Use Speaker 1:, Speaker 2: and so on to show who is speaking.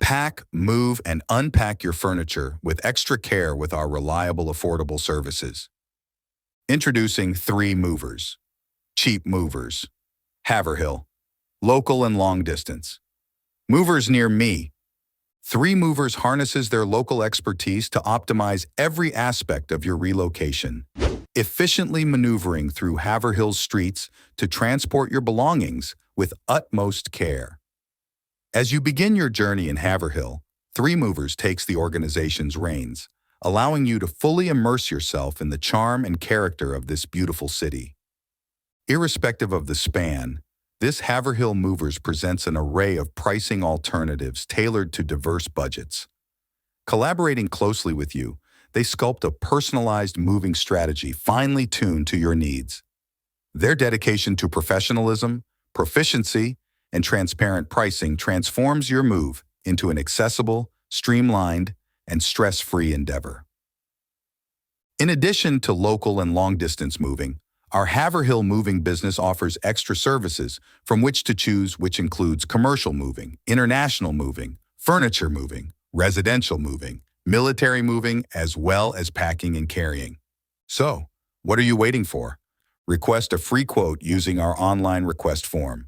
Speaker 1: Pack, move, and unpack your furniture with extra care with our reliable, affordable services. Introducing 3 movers. Cheap movers. Haverhill. Local and long distance. Movers near me. 3 movers harnesses their local expertise to optimize every aspect of your relocation, efficiently maneuvering through Haverhill's streets to transport your belongings with utmost care. As you begin your journey in Haverhill, 3 Movers takes the organization's reins, allowing you to fully immerse yourself in the charm and character of this beautiful city. Irrespective of the span, this Haverhill Movers presents an array of pricing alternatives tailored to diverse budgets. Collaborating closely with you, they sculpt a personalized moving strategy finely tuned to your needs. Their dedication to professionalism, proficiency, and transparent pricing transforms your move into an accessible, streamlined, and stress-free endeavor. In addition to local and long-distance moving, our Haverhill moving business offers extra services from which to choose, which includes commercial moving, international moving, furniture moving, residential moving, military moving, as well as packing and carrying. So, what are you waiting for? Request a free quote using our online request form.